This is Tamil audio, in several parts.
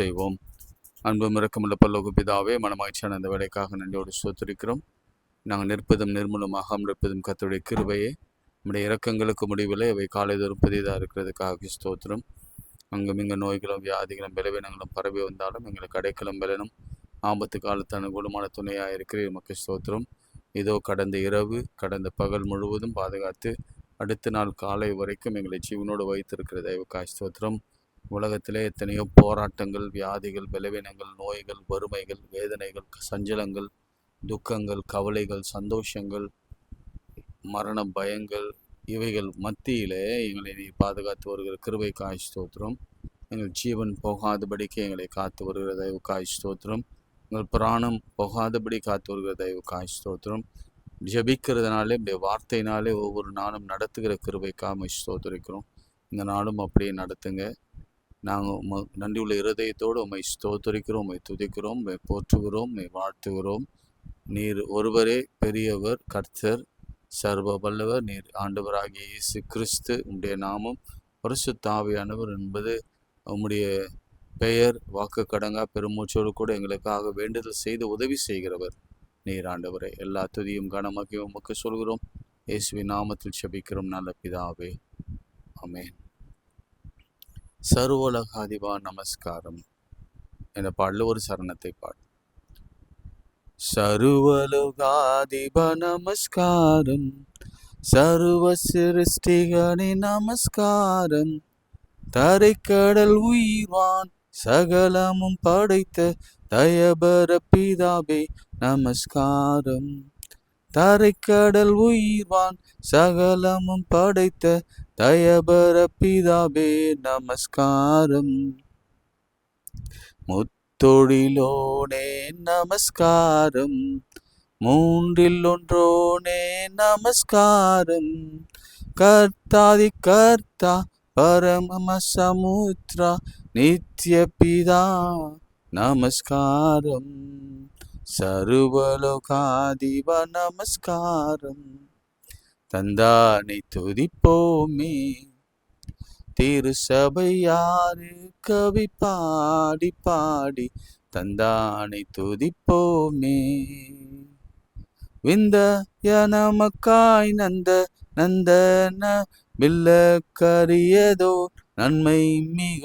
செய்வோம். அன்பும் இரக்கமுள்ள பரலோக பிதாவே, மனமாய்ச்சியான அந்த வேலைக்காக நன்றியோடு ஸ்தோத்திரிக்கிறோம். நாங்கள் நிற்பதும் நிர்மூலமாக நிற்பதும் கர்த்தருடைய கிருபையே. நம்முடைய இரக்கங்களுக்கு முடிவில்லை, அவை காலைதோறும் புதிதாக இருக்கிறதுக்காக ஸ்தோத்திரம். அங்கும் இங்கு நோய்களும் வியாதிகளும் பலவீனங்களும் பரவி வந்தாலும் எங்களுக்கு அடைக்கலும் பலனும் ஆபத்து காலத்து அனுகூலமான துணையாக இருக்கிற எமக்கு ஸ்தோத்திரம். இதோ கடந்த இரவு கடந்த பகல் முழுவதும் பாதுகாத்து அடுத்த நாள் காலை வரைக்கும் எங்களை ஜீவனோடு வைத்திருக்கிற தயவுக்காய் ஸ்தோத்திரம். உலகத்திலே எத்தனையோ போராட்டங்கள், வியாதிகள், பலவீனங்கள், நோய்கள், வறுமைகள், வேதனைகள், சஞ்சலங்கள், துக்கங்கள், கவலைகள், சந்தோஷங்கள், மரண பயங்கள், இவைகள் மத்தியிலே எங்களை நீ பாதுகாத்து வருகிற கிருபைக்காய் ஸ்தோத்திரம். எங்கள் ஜீவன் போகாதபடிக்கு எங்களை காத்து வருகிற தயவுக்காய் ஸ்தோத்திரம். எங்கள் பிராணம் போகாதபடி காத்து வருகிற தயவுக்காய் ஸ்தோத்திரம். ஜபிக்கிறதுனாலே இப்படி வார்த்தையினாலே ஒவ்வொரு நாளும் நடத்துகிற கிருபைக்காக ஸ்தோத்திரிக்கிறோம். இந்த நாளும் அப்படியே நடத்துங்க. நாங்கள் நன்றியுள்ள இருதயத்தோடு உம்மை ஸ்தோத்திரிக்கிறோம், உம்மை துதிக்கிறோம், உம்மை போற்றுகிறோம், உம்மை வாழ்த்துகிறோம். நீர் ஒருவரே பெரியவர், கர்த்தர், சர்வ வல்லவர். நீர் ஆண்டவராகிய இயேசு கிறிஸ்து. உம்முடைய நாமம் பரிசுத்த ஆவியானவர் என்பது உம்முடைய பெயர் வாக்கு கடங்கா பெருமூச்சோடு கூட எங்களுக்காக வேண்டுதல் செய்து உதவி செய்கிறவர் நீர் ஆண்டவரே. எல்லா துதியும் கனமாக்கியும் உமக்கு சொல்கிறோம். இயேசுவின் நாமத்தில் செபிக்கிறோம் நல்ல பிதாவே, ஆமென். சர்வலகாதிபா நமஸ்காரம் என்ற பாடல ஒரு சரணத்தை பாடு. சர்வலோகாதிப நமஸ்காரம், சர்வ சிருஷ்டிகனே நமஸ்காரம், தரைக்கடல் உயிர்வான் சகலமும் படைத்த தயபர பிதாவே நமஸ்காரம். தரைக்கடல் உயிர்வான் சகலமும் படைத்த தயபர பிதாவே நமஸ்காரம். முத்தொழிலோனே நமஸ்காரம், மூன்றில் ஒன்றோனே நமஸ்காரம், கர்த்தாதி கர்த்தா பரம சமுத்ரா நித்ய பிதா நமஸ்காரம். சர்வலோகாதிப நமஸ்காரம். தந்தானை துதிப்போமே, திருசபையாரு கவி பாடி பாடி தந்தானை துதிப்போமே. விந்தய நமக்காய் நந்த நந்தன வில்லக்கரியதோ நன்மை மிக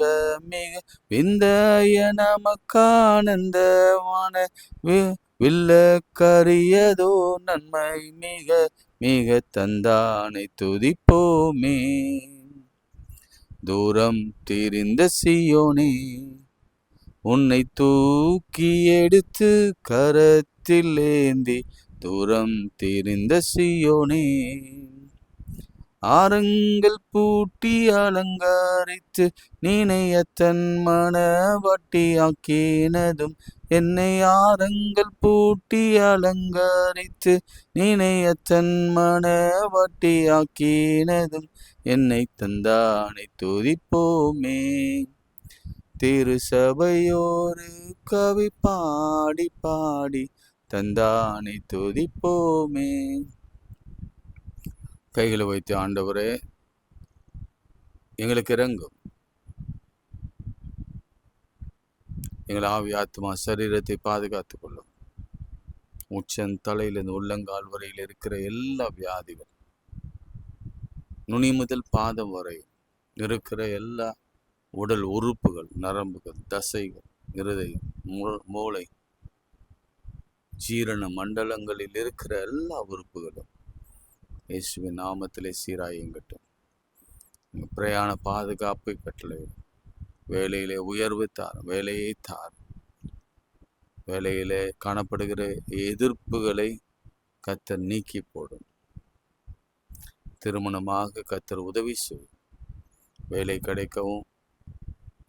மிக. விந்தய நமக்கானந்தவான வில்லக்கரியதோ நன்மை மிக மிக. தந்தானை துதிப்போமே. தூரம் திரிந்த சீயோனே, உன்னை தூக்கி எடுத்து கரத்தில் ஏந்தி. தூரம் திரிந்த சீயோனே, ஆரங்கள் பூட்டி அலங்கரித்து நீனையத்தன் மணவாட்டியாக்கினதும் என்னை. ஆரங்கள் பூட்டி அலங்கரித்து நீனையத்தன் மணவாட்டியாக்கினதும் என்னை. தந்தானை துதிப்போமே. திருசபையோரு கவி பாடி பாடி தந்தானை துதிப்போமே. கைகளை வைத்து ஆண்டவரே எங்களுக்கு இறங்கும். எங்கள் ஆவி ஆத்மா சரீரத்தை பாதுகாத்துக் கொள்ளும். உச்சந்தலையிலிருந்து உள்ளங்கால் வரையில் இருக்கிற எல்லா வியாதிகள், நுனி முதல் பாதம் வரை இருக்கிற எல்லா உடல் உறுப்புகள், நரம்புகள், தசைகள், இருதயம், மூளை, ஜீரண மண்டலங்களில் இருக்கிற எல்லா உறுப்புகளும் இயேசுவின் நாமத்திலே சீராயங்கட்டும். பிரயாண பாதுகாப்பை கட்டளை, வேலையிலே உயர்வு தார், வேலையை தார். வேலையிலே காணப்படுகிற எதிர்ப்புகளை கர்த்தர் நீக்கி போடும். திருமணமாக கர்த்தர் உதவி செய்யும். வேலை கிடைக்கவும்,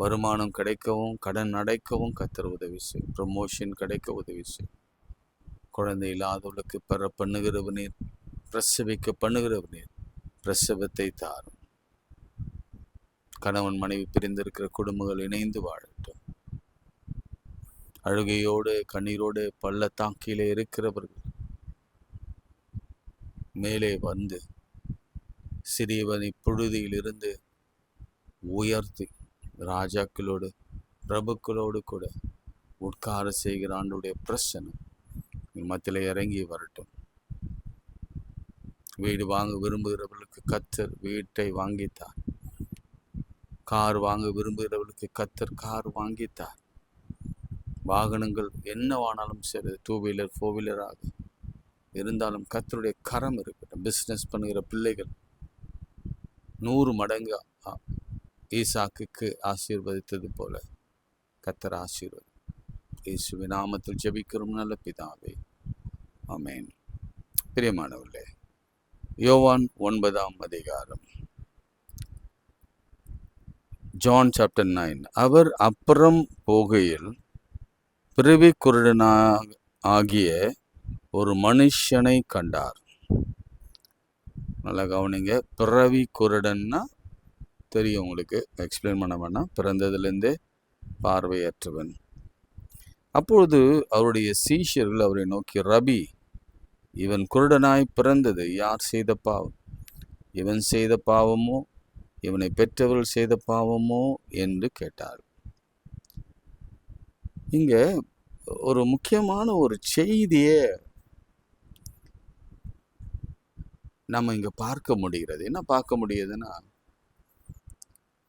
வருமானம் கிடைக்கவும், கடன் அடைக்கவும் கர்த்தர் உதவி செய்யும். ப்ரமோஷன் கிடைக்க உதவி செய்யும். குழந்தை இல்லாதவர்களுக்கு பெற பண்ணுகிறவனீர், பிரசவிக்க பண்ணுகிறவனீர், பிரசவத்தை தாரும். கணவன் மனைவி பிரிந்திருக்கிற குடும்பங்கள் இணைந்து வாழட்டும். அழுகையோடு கண்ணீரோடு பள்ளத்தாக்கிலே இருக்கிறவர்கள் மேலே வந்து சிறியவனை புழுதியில் இருந்து உயர்த்தி ராஜாக்களோடு பிரபுக்களோடு கூட உட்கார செய்கிற ஆண்டுடைய பிரசனம் மத்தியில இறங்கி வரட்டும். வீடு வாங்க விரும்புகிறவர்களுக்கு கர்த்தர் வீட்டை வாங்கித்தார். கார் வாங்க விரும்புகிறவர்களுக்கு கர்த்தர் கார் வாங்கித்தார். வாகனங்கள் என்னவானாலும் சரி, 2 வீலர் 4 வீலராக இருந்தாலும் கர்த்தருடைய கரம் இருக்கட்டும். பிஸ்னஸ் பண்ணுகிற பிள்ளைகள் 100 மடங்கு ஈசாக்குக்கு ஆசீர்வதித்தது போல கர்த்தர் ஆசீர்வதி. இயேசுவின் நாமத்தில் ஜெபிக்கிறோம் நல்ல பிதாவே, ஆமென். பிரியமானவர்களே, யோவான் 9ஆம் அதிகாரம், ஜான் சாப்டர் 9. அவர் அப்புறம் போகையில் பிறவி குருடனாகிய ஒரு மனுஷனை கண்டார். நல்லா கவனிங்க. பிறவி குருடன்னா தெரியும் உங்களுக்கு, எக்ஸ்பிளைன் பண்ண வேணாம். பிறந்ததுலேருந்தே பார்வையற்றவன். அப்பொழுது அவருடைய சீஷர்கள் அவரை நோக்கி, ரபி, இவன் குருடனாய் பிறந்தது யார் செய்த பாவம்? இவன் செய்த பாவமோ இவனை பெற்றவர்கள் செய்த பாவமோ என்று கேட்டார். இங்க ஒரு முக்கியமான ஒரு செய்தியை நம்ம இங்க பார்க்க முடிகிறது. என்ன பார்க்க முடியுதுன்னா,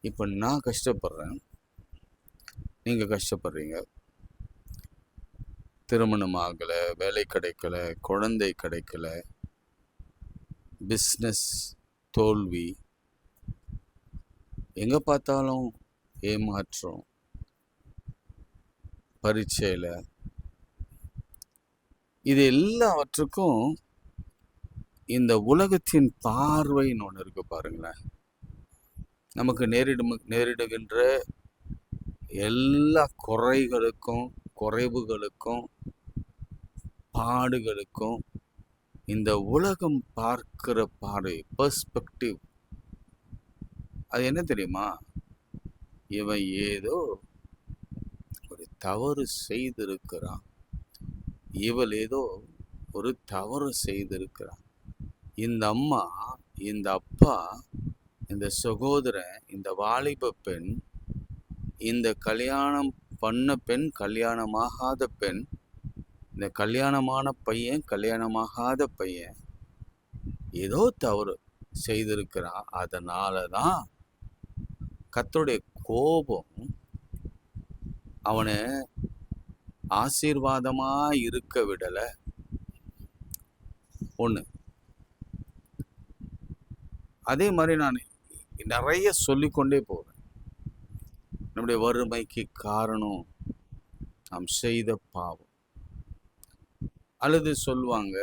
இப்ப நான் கஷ்டப்படுறேன், நீங்க கஷ்டப்படுறீங்க. திருமணம் ஆகல, வேலை கிடைக்கல, குழந்தை கிடைக்கல, பிஸ்னஸ் தோல்வி, எங்க பார்த்தாலும் ஏமாற்றம், பரீட்சையில, இது எல்லாவற்றுக்கும் இந்த உலகத்தின் பார்வைன்னு ஒன்று இருக்கு பாருங்களேன். நமக்கு நேரிடுகின்ற எல்லா குறைகளுக்கும், குறைவுகளுக்கும், பாடுகளுக்கும் இந்த உலகம் பார்க்கிற பார்வை, பெர்ஸ்பெக்டிவ், அது என்ன தெரியுமா? இவன் ஏதோ ஒரு தவறு செய்திருக்கிறான், இவள் ஏதோ ஒரு தவறு செய்திருக்கிறான். இந்த அம்மா, இந்த அப்பா, இந்த சகோதரன், இந்த வாலிப பெண், இந்த கல்யாணம் பண்ண பெண், கல்யாணமாகாத பெண், இந்த கல்யாணமான பையன், கல்யாணமாகாத பையன் ஏதோ தவறு செய்திருக்கிறான். அதனாலதான் கர்த்தருடைய கோபம் அவனை ஆசீர்வாதமா இருக்க விடல. ஒண்ணு. அதே மாதிரி நான் நிறைய சொல்லிக்கொண்டே போவேன். நம்முடைய வறுமைக்கு காரணம் நாம் செய்த பாவம். அல்லது சொல்லுவாங்க,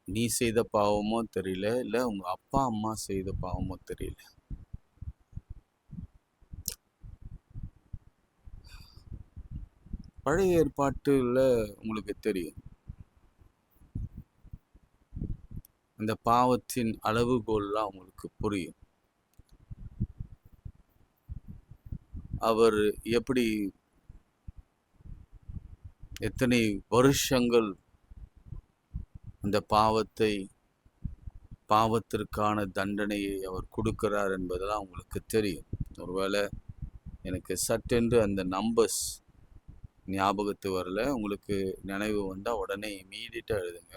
நீ செய்த பாவமோ தெரியல, இல்ல உங்க அப்பா அம்மா செய்த பாவமோ தெரியல. பழைய ஏற்பாட்டுல உங்களுக்கு தெரியும், அந்த பாவத்தின் அளவுகோல்லாம் உங்களுக்கு புரியும். அவர் எப்படி எத்தனை வருஷங்கள் அந்த பாவத்திற்கான தண்டனையை அவர் கொடுக்கிறார் என்பதெல்லாம் உங்களுக்கு தெரியும். ஒருவேளை எனக்கு சட்டென்று அந்த நம்பர்ஸ் ஞாபகத்து வரல, உங்களுக்கு நினைவு வந்தால் உடனே இமீடியட்டாக எழுதுங்க.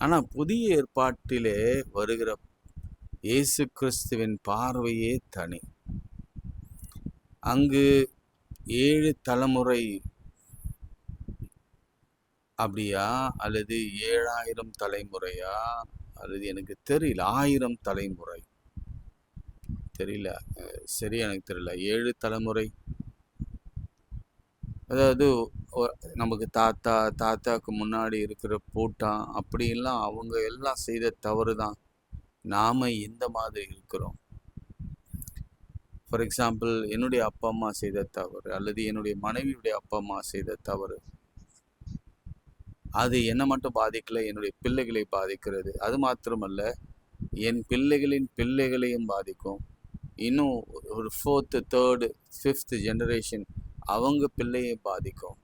ஆனால் புதிய ஏற்பாட்டிலே வருகிற இயேசு கிறிஸ்துவின் பார்வையே தனி. அங்கு 7 தலைமுறை அப்படியா, அல்லது 7000 தலைமுறையா, அல்லது எனக்கு தெரியல, 1000 தலைமுறை தெரியல, சரி எனக்கு தெரியல. 7 தலைமுறை, அதாவது நமக்கு தாத்தாக்கு முன்னாடி இருக்கிற பூட்டான் அப்படிலாம் அவங்க எல்லாம் செய்த தவறு தான் நாம இந்த மாதிரி இருக்கிறோம். ஃபார் எக்ஸாம்பிள், என்னுடைய அப்பா அம்மா செய்த தவறு, அல்லது என்னுடைய மனைவியுடைய அப்பா அம்மா செய்த தவறு, அது என்னை மட்டும் பாதிக்கல, என்னுடைய பிள்ளைகளை பாதிக்கிறது. அது மாத்திரமல்ல, என் பிள்ளைகளின் பிள்ளைகளையும் பாதிக்கும். இன்னும் ஒரு 4th 3rd 5th ஜெனரேஷன் அவங்க பிள்ளையை பாதிக்கும்.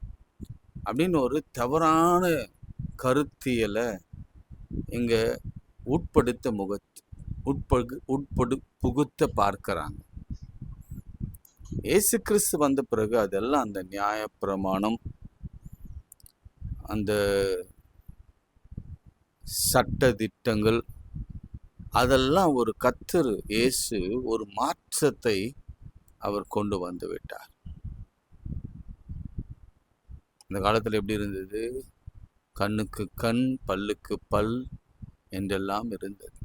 அப்படின்னு ஒரு தவறான கருத்தியலை இங்க புகுத்த பார்க்கிறாங்க. இயேசு கிறிஸ்து வந்த பிறகு அதெல்லாம் அந்த நியாயப்பிரமாணம், அந்த சட்ட திட்டங்கள், அதெல்லாம் ஒரு கர்த்தர் இயேசு ஒரு மாற்றத்தை அவர் கொண்டு வந்து விட்டார். இந்த காலத்தில் எப்படி இருந்தது? கண்ணுக்கு கண், பல்லுக்கு பல் என்றெல்லாம் இருந்தது.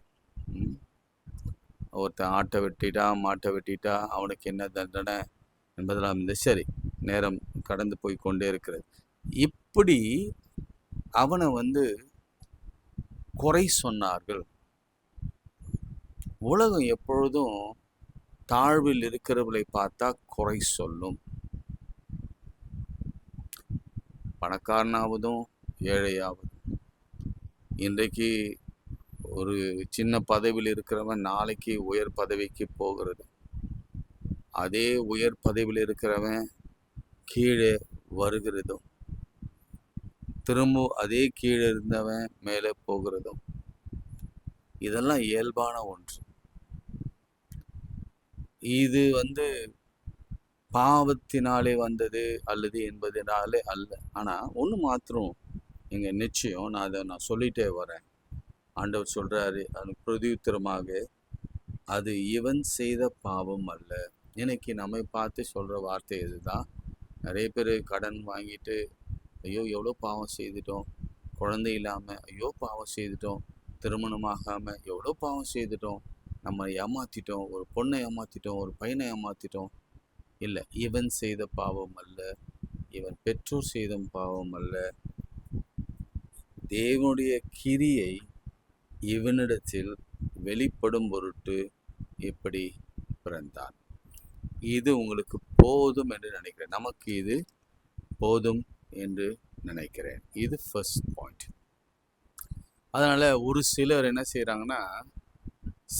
ஒருத்தன் ஆட்டை வெட்டிட்டா, மாட்டை வெட்டிட்டா அவனுக்கு என்ன தண்டனை என்பதெல்லாம் இருந்தது. சரி, நேரம் கடந்து போய் கொண்டே இருக்கிறது. இப்படி அவனை குறை சொன்னார்கள். உலகம் எப்பொழுதும் தாழ்வில் இருக்கிறவர்களை பார்த்தா குறை சொல்லும். பணக்காரனாவதும் ஏழையாவதும். இன்றைக்கு ஒரு சின்ன பதவியில் இருக்கிறவன் நாளைக்கு உயர் பதவிக்கு போகிறது. அதே உயர் பதவியில் இருக்கிறவன் கீழே வருகிறதும், திரும்ப அதே கீழே இருந்தவன் மேலே போகிறதும், இதெல்லாம் இயல்பான ஒன்று. இது பாவத்தினாலே வந்தது அல்லது என்பதனாலே அல்ல. ஆனால் ஒன்று மாத்திரம் இங்கே நிச்சயம், நான் சொல்லிட்டே வரேன். ஆண்டவர் சொல்கிறாரு, அது பிரதியுத்தரமாக, அது இவன் செய்த பாவம் அல்ல. இன்னைக்கு நம்மை பார்த்து சொல்கிற வார்த்தை இதுதான். நிறைய பேர் கடன் வாங்கிட்டு ஐயோ எவ்வளோ பாவம் செய்துட்டோம், குழந்தை இல்லாமல் ஐயோ பாவம் செய்துட்டோம், திருமணமாகாமல் எவ்வளோ பாவம் செய்துட்டோம், நம்ம ஏமாற்றிட்டோம், ஒரு பொண்ணை ஏமாற்றிட்டோம், ஒரு பையனை ஏமாற்றிட்டோம். இல்லை, இவன் செய்த பாவம் அல்ல, இவன் பெற்றோர் செய்த பாவம் அல்ல. தேவனுடைய கிரியை இவனிடத்தில் வெளிப்படும் பொருட்டு இப்படி பிறந்தான். இது உங்களுக்கு போதும் என்று நினைக்கிறேன். நமக்கு இது போதும் என்று நினைக்கிறேன். இது ஃபர்ஸ்ட் பாயிண்ட். அதனால் ஒரு சிலர் என்ன செய்கிறாங்கன்னா,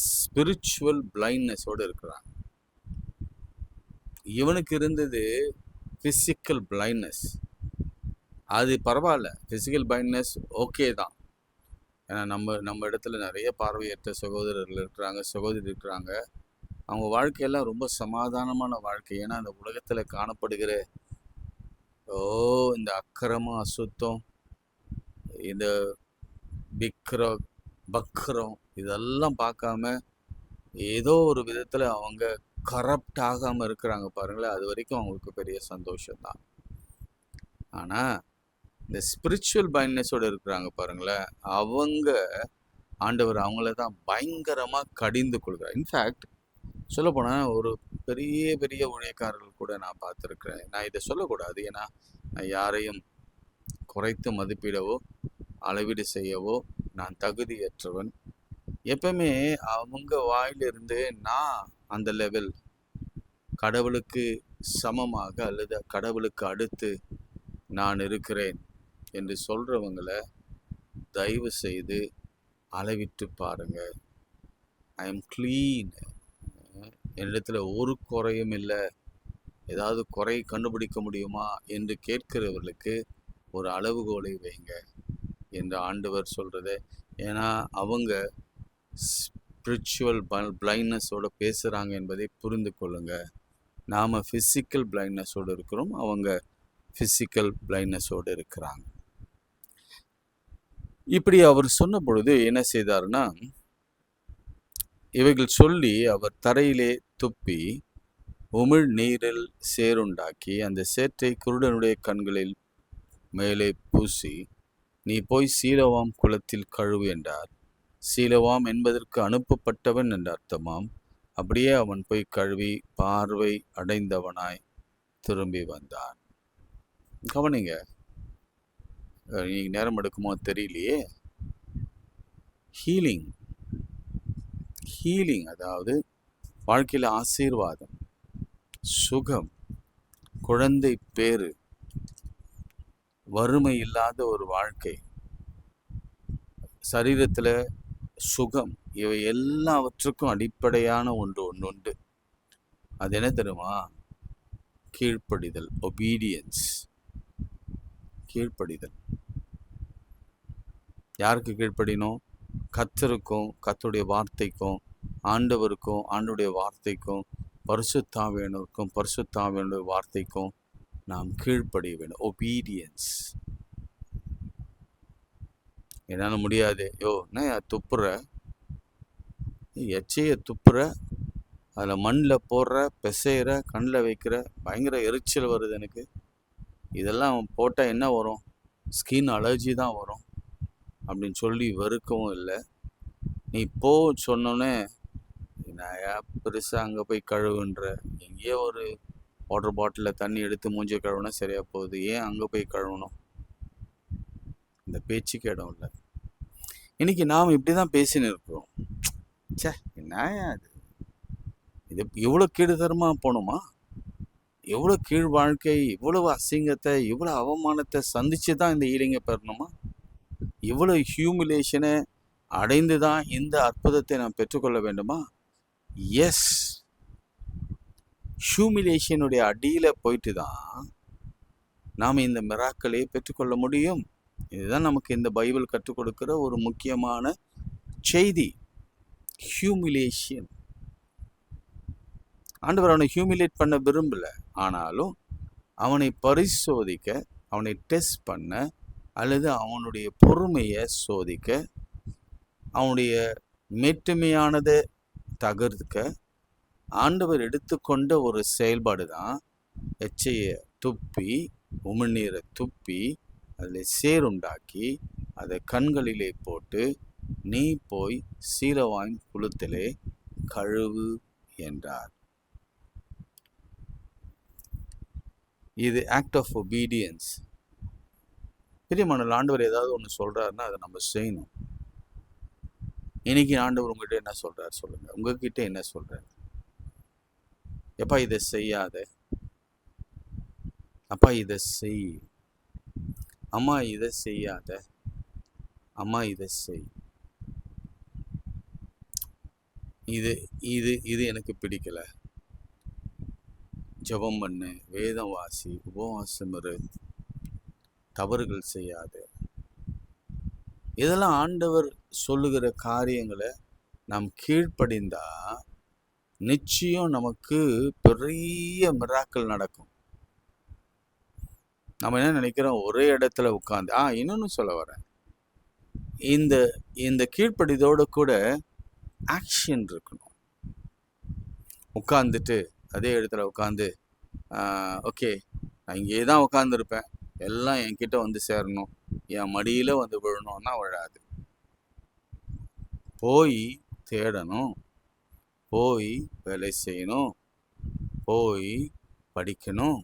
ஸ்பிரிச்சுவல் பிளைண்ட்னஸோடு இருக்கிறாங்க. இவனுக்கு இருந்தது ஃபிசிக்கல் பிளைண்ட்னஸ். அது பரவாயில்ல, ஃபிசிக்கல் பிளைண்ட்னஸ் ஓகே தான். ஏன்னா நம்ம இடத்துல நிறைய பார்வையற்ற சகோதரர்கள் இருக்கிறாங்க, சகோதரி இருக்கிறாங்க. அவங்க வாழ்க்கையெல்லாம் ரொம்ப சமாதானமான வாழ்க்கை. ஏன்னா அந்த உலகத்தில் காணப்படுகிற இந்த அக்கிரமம், அசுத்தம், இந்த பக்ரம் இதெல்லாம் பார்க்காம ஏதோ ஒரு விதத்தில் அவங்க கரப்ட் ஆகாமல் இருக்கிறாங்க பாருங்களேன். அது வரைக்கும் அவங்களுக்கு பெரிய சந்தோஷம்தான். ஆனால் இந்த ஸ்பிரிச்சுவல் பைண்ட்னஸோடு இருக்கிறாங்க பாருங்களேன், அவங்க ஆண்டவர் அவங்கள தான் பயங்கரமாக கடிந்து கொள்கிறார். இன்ஃபேக்ட் சொல்லப்போனால் ஒரு பெரிய பெரிய ஊழியக்காரர்கள் கூட நான் பார்த்துருக்குறேன். நான் இதை சொல்லக்கூடாது, ஏன்னா நான் யாரையும் குறைத்து மதிப்பிடவோ அளவீடு செய்யவோ நான் தகுதியற்றவன். எப்பவுமே அவங்க வாயிலிருந்து நான் அந்த லெவல், கடவுளுக்கு சமமாக அல்லது கடவுளுக்கு அடுத்து நான் இருக்கிறேன் என்று சொல்கிறவங்களை தயவு செய்து அளவிட்டு பாருங்க. ஐ எம் க்ளீன், என்னிடத்தில் ஒரு குறையும் இல்லை, ஏதாவது குறை கண்டுபிடிக்க முடியுமா என்று கேட்கிறவர்களுக்கு ஒரு அளவுகோலை வைங்க என்று ஆண்டவர் சொல்கிறது. ஏன்னா அவங்க ஸ்பிரிச்சுவல் பிளைண்ட்னஸோடு பேசுகிறாங்க என்பதை புரிந்து கொள்ளுங்க. நாம் ஃபிசிக்கல் பிளைண்ட்னஸோடு இருக்கிறோம், அவங்க ஃபிசிக்கல் பிளைண்ட்னஸோடு இருக்கிறாங்க. இப்படி அவர் சொன்ன பொழுது என்ன செய்தார்னா, இவைகள் சொல்லி அவர் தரையிலே துப்பி உமிழ் நீரில் சேருண்டாக்கி அந்த சேற்றை குருடனுடைய கண்களில் மேலே பூசி, நீ போய் சீலோவாம் குளத்தில் கழுவு என்றார். சீலோவாம் என்பதற்கு அனுப்பப்பட்டவன் என்ற அர்த்தமாம். அப்படியே அவன் போய் கழுவி பார்வை அடைந்தவனாய் திரும்பி வந்தான். கவனிங்க, நீங்க நேரம் எடுக்குமோ தெரியலையே. ஹீலிங் அதாவது வாழ்க்கையில் ஆசீர்வாதம், சுகம், குழந்தை பேரு, வறுமை இல்லாத ஒரு வாழ்க்கை, சரீரத்தில் சுகம், இவை எல்லாவற்றுக்கும் அடிப்படையான ஒன்று உண்டு. அது என்ன தெரியுமா? கீழ்ப்படிதல், ஒபீடியன்ஸ். கீழ்ப்படிதல். யாருக்கு கீழ்ப்படினோம்? கர்த்தருக்கும், கர்த்தருடைய வார்த்தைக்கும், ஆண்டவருக்கும், ஆண்டவருடைய வார்த்தைக்கும், பரிசுத்த ஆவியானவருக்கும் பரிசுத்த ஆவியானவர் வார்த்தைக்கும் நாம் கீழ்ப்படிய வேண்டும். ஒபீடியன்ஸ். என்னால் முடியாது. என்ன துப்புற, எச்சையை துப்புற, அதில் மண்ணில் போடுற, பிசைகிற, கண்ணில் வைக்கிற, பயங்கர எரிச்சல் வருது எனக்கு. இதெல்லாம் போட்டால் என்ன வரும்? ஸ்கின் அலர்ஜி தான் வரும் அப்படின்னு சொல்லி வெறுக்கவும் இல்லை. நீ போ சொன்னோன்னே நான் பெருசாக அங்கே போய் கழுவுன்ற. எங்கேயோ ஒரு வாட்டர் பாட்டிலில் தண்ணி எடுத்து மூஞ்சி கழுவுனா சரியாக போகுது. ஏன் அங்கே போய் கழுவணும்? இந்த பேச்சுக்கு இடம் இல்லை. இன்னைக்கு நாம் இப்படி தான் பேசின்னு இருக்கிறோம். என்ன அது? இது இவ்வளோ கீழ்தரமாக போகணுமா? எவ்வளோ கீழ் வாழ்க்கை, இவ்வளவு அசிங்கத்தை, இவ்வளோ அவமானத்தை சந்திச்சு தான் இந்த ஈலிங்கை பெறணுமா? இவ்வளோ ஹியூமிலேஷனை அடைந்து தான் இந்த அற்புதத்தை நாம் பெற்றுக்கொள்ள வேண்டுமா? எஸ், ஹியூமிலேஷனுடைய அடியில் போயிட்டு தான் நாம் இந்த மிராக்களை பெற்றுக்கொள்ள முடியும். இதுதான் நமக்கு இந்த பைபிள் கற்றுக் கொடுக்கிற ஒரு முக்கியமான செய்தி. ஹியூமிலேஷன். ஆண்டவர் அவனை ஹியூமிலேட் பண்ண விரும்பல. ஆனாலும் அவனை பரிசோதிக்க, அவனை டெஸ்ட் பண்ண, அல்லது அவனுடைய பொறுமையை சோதிக்க, அவனுடைய மேட்டுமையானதை தகர்க்க ஆண்டவர் எடுத்துக்கொண்ட ஒரு செயல்பாடு தான் எச்சையை துப்பி, உமிழ்நீரை துப்பி, அதில் சேருண்டாக்கி அதை கண்களிலே போட்டு, நீ போய் சீலவாயின் குளத்திலே கழுவு என்றார். இது ஆக்ட் ஆஃப் ஒபீடியன்ஸ். பிரியமான ஆண்டவர் ஏதாவது ஒன்று சொல்கிறாருன்னா அதை நம்ம செய்யணும். இன்னைக்கு ஆண்டவர் உங்ககிட்ட என்ன சொல்கிறார் சொல்லுங்க. உங்ககிட்ட என்ன சொல்கிறார்? எப்பா இதை செய்யாத, அப்பா இதை செய், அம்மா இதை செய்யாத, அம்மா இதை செய். இது இது இது எனக்கு பிடிக்கல. ஜெபம் பண்ணு, வேதம் வாசி, உபவாசம் இரு, தவறுகள் செய்யாத. இதெல்லாம் ஆண்டவர் சொல்லுகிற காரியங்களை நாம் கீழ்ப்படிந்தா நிச்சயம் நமக்கு பெரிய மிராக்கள் நடக்கும். நம்ம என்ன நினைக்கிறோம்? ஒரே இடத்துல உட்காந்து இன்னொன்னு சொல்ல வரேன். இந்த கீழ்ப்படிதோடு கூட ஆக்ஷன் இருக்கணும். உட்காந்துட்டு அதே இடத்துல உட்காந்து ஓகே நான் இங்கே தான் உட்காந்துருப்பேன், எல்லாம் என்கிட்ட வந்து சேரணும், என் மடியில் வந்து விழணும்னா விழாது. போய் தேடணும், போய் வேலை செய்யணும், போய் படிக்கணும்,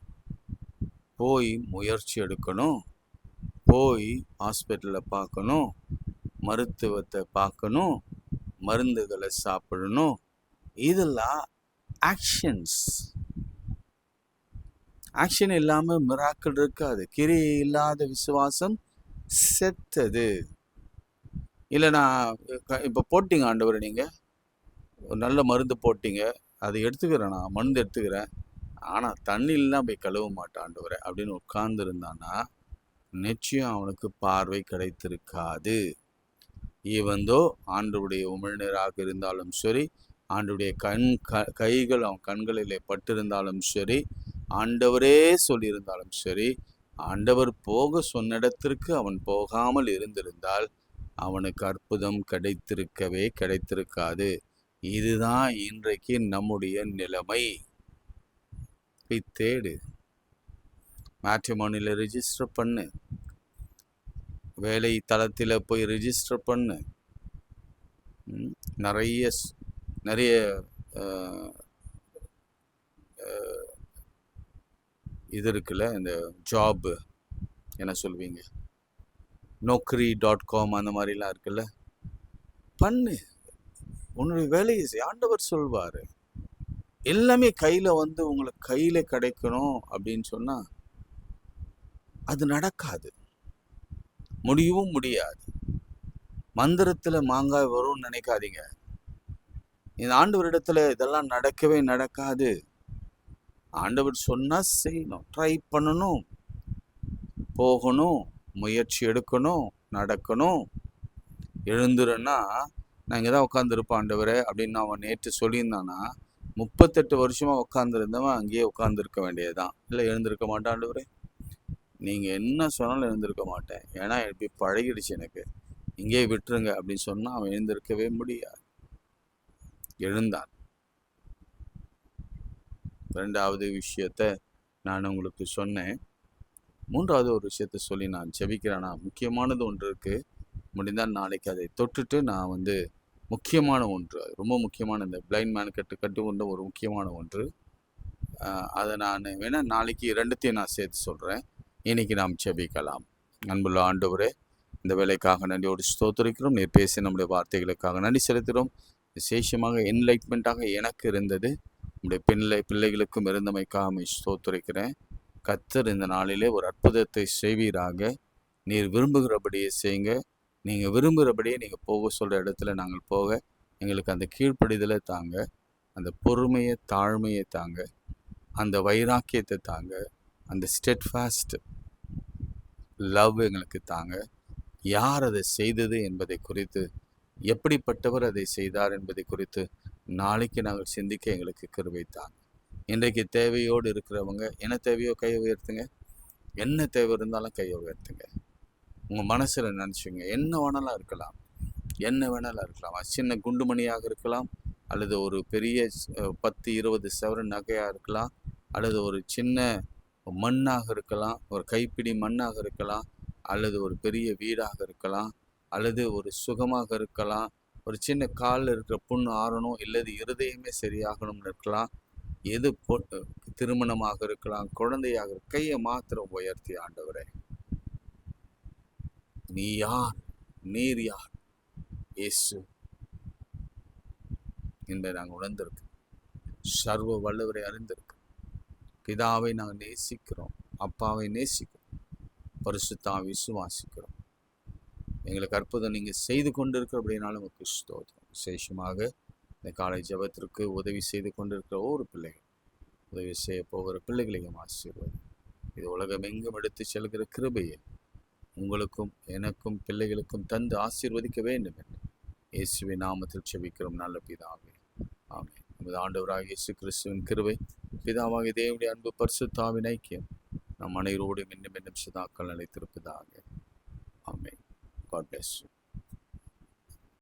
போய் முயற்சி எடுக்கணும், போய் ஹாஸ்பிட்டலில் பார்க்கணும், மருத்துவத்தை பார்க்கணும், மருந்துகளை சாப்பிடணும். இதெல்லாம் ஆக்ஷன்ஸ். ஆக்ஷன் இல்லாமல் மிராக்கிள் இருக்காது. கிரியை இல்லாத விசுவாசம் செத்தது. இல்லை நான் இப்போ போட்டிங்க ஆண்டவர், நீங்கள் ஒரு நல்ல மருந்து போட்டிங்க, அதை எடுத்துக்கிறேன், நான் மருந்து எடுத்துக்கிறேன், ஆனால் தண்ணிலாம் போய் கழுவ மாட்டேன் ஆண்டவரை அப்படின்னு உட்கார்ந்துருந்தானா நிச்சயம் அவனுக்கு பார்வை கிடைத்திருக்காது. ஈவந்தோ ஆண்டவருடைய உமிழ்நீராக இருந்தாலும் சரி, ஆண்டவருடைய கைகள் அவன் கண்களிலே பட்டிருந்தாலும் சரி, ஆண்டவரே சொல்லியிருந்தாலும் சரி, ஆண்டவர் போக சொன்ன இடத்திற்கு அவன் போகாமல் இருந்திருந்தால் அவனுக்கு அற்புதம் கிடைத்திருக்காது. இதுதான் இன்றைக்கு நம்முடைய நிலைமை. போய் தேடு, மேட்ரிமோனியில் ரிஜிஸ்டர் பண்ணு, வேலை தளத்தில் போய் ரிஜிஸ்டர் பண்ணு. நிறைய இது இருக்குல்ல, இந்த ஜாப் என்ன சொல்வீங்க, nokri.com அந்த மாதிரிலாம் இருக்குல்ல, பண்ணு, உன்னுடைய வேலையை ஆண்டவர் சொல்வார். எல்லாமே கையில் வந்து உங்களுக்கு கையில் கிடைக்கணும் அப்படின்னு சொன்னால் அது நடக்காது, முடியவும் முடியாது. மந்திரத்தில் மாங்காய் வரும்னு நினைக்காதீங்க. இந்த ஆண்டவரிடத்துல இதெல்லாம் நடக்கவே நடக்காது. ஆண்டவர் சொன்னால் செய்யணும், ட்ரை பண்ணணும், போகணும், முயற்சி எடுக்கணும், நடக்கணும். எழுந்துருன்னா நான் இங்கே தான் உட்காந்துருப்பேன் ஆண்டவரே அப்படின்னு அவன் நேற்று சொல்லியிருந்தானா 38 வருஷமா உட்காந்துருந்தவன் அங்கேயே உட்காந்துருக்க வேண்டியதுதான். இல்லை எழுந்திருக்க மாட்டான் ஆண்டவரே, நீங்கள் என்ன சொன்னாலும் எழுந்திருக்க மாட்டேன், ஏன்னா இப்படி பழகிடுச்சு எனக்கு, இங்கே விட்டுருங்க அப்படின்னு சொன்னால் அவன் எழுந்திருக்கவே முடியாது. எழுந்தான். ரெண்டாவது விஷயத்த நான் உங்களுக்கு சொன்னேன். மூன்றாவது ஒரு விஷயத்த சொல்லி நான் ஜெபிக்கிறேன்னா, முக்கியமானது ஒன்று இருக்குது. முடிந்தால் நாளைக்கு அதை தொட்டுட்டு நான் முக்கியமான ஒன்று, ரொம்ப முக்கியமான இந்த பிளைண்ட் மேன் கட்டுக்கொண்ட ஒரு முக்கியமான ஒன்று, அதை நான் வேணால் நாளைக்கு ரெண்டுத்தையும் நான் சேர்த்து சொல்கிறேன். இன்னைக்கு நாம் ஜெபிக்கலாம். அன்புள்ள ஆண்டவரே, இந்த வேலைக்காக நன்றியோடு ஸ்தோத்திரிக்கிறோம். நீர் பேசி நம்முடைய வார்த்தைகளுக்காக நன்றி செலுத்துகிறோம். விசேஷமாக என்லைட்மெண்ட்டாக எனக்கு இருந்தது, நம்முடைய பிள்ளைகளுக்கும் இருந்தமைக்காக ஸ்தோத்திரிக்கிறேன். கர்த்தர் இந்த நாளிலே ஒரு அற்புதத்தை செய்வீராக. நீர் விரும்புகிறபடியே செய்யுங்க. நீங்கள் விரும்புகிறபடியே நீங்கள் போக சொல்கிற இடத்துல நாங்கள் போக எங்களுக்கு அந்த கீழ்ப்படிதலை தாங்க, அந்த பொறுமையை தாழ்மையை தாங்க, அந்த வைராக்கியத்தை தாங்க, அந்த ஸ்டெட்ஃபாஸ்ட் லவ் எங்களுக்கு தாங்க. யார் அதை செய்தது என்பதை குறித்து, எப்படிப்பட்டவர் அதை செய்தார் என்பதை குறித்து நாளைக்கு நாங்கள் சிந்திக்க எங்களுக்கு கிருபை தாங்க. இன்றைக்கு தேவையோடு இருக்கிறவங்க, என்ன தேவையோ கையை உயர்த்துங்க. என்ன தேவை இருந்தாலும் கையை உயர்த்துங்க. உங்கள் மனசில் நினச்சிங்க, என்ன வேணாலும் இருக்கலாம், என்ன வேணாலும் இருக்கலாம். அது சின்ன குண்டுமணியாக இருக்கலாம், அல்லது ஒரு பெரிய 10-20 சவரன் நகையாக இருக்கலாம், அல்லது ஒரு சின்ன மண்ணாக இருக்கலாம், ஒரு கைப்பிடி மண்ணாக இருக்கலாம், அல்லது ஒரு பெரிய வீடாக இருக்கலாம், அல்லது ஒரு சுகமாக இருக்கலாம், ஒரு சின்ன காலில் இருக்கிற புண்ணு ஆறணும், இல்லது இருதயமே சரியாகணும்னு இருக்கலாம், எது திருமணமாக இருக்கலாம், குழந்தையாக கையை மாத்திரம் உயர்த்தி, ஆண்டவரே நீ யார், நீர் யார், இயேசு என்பதை நாங்கள் உணர்ந்திருக்கோம். சர்வ வல்லவரை அறிந்திருக்கோம். பிதாவை நாங்கள் நேசிக்கிறோம், அப்பாவை நேசிக்கிறோம், பரிசுத்தாவை விசுவாசிக்கிறோம். எங்களுக்கு அற்புதம் நீங்கள் செய்து கொண்டிருக்கிற அப்படின்னாலும் உங்களுக்கு ஸ்தோத்திரம். விசேஷமாக இந்த காலை ஜெபத்திற்கு உதவி செய்து கொண்டிருக்கிற ஒவ்வொரு பிள்ளைகள், உதவி செய்ய போகிற பிள்ளைகளையும் ஆசீர்வாதம். இது உலகம் எங்கும் எடுத்து செல்கிற கிருபையை உங்களுக்கும் எனக்கும் பிள்ளைகளுக்கும் தந்து ஆசீர்வதிக்க வேண்டும் என்று இயேசுவின் நாமத்தில் செபிக்கிறோம் நல்ல பிதாவே, ஆமென். நமது ஆண்டவராகிய இயேசு கிறிஸ்துவின் கிருபை, பிதாவாகிய தேவனுடைய அன்பு, பரிசுத்தாவின் ஐக்கியம் நம் அனைவரோடும் இன்னும் சதாக்கள் நிலைத்திருப்பதாக. ஆமென். God bless you.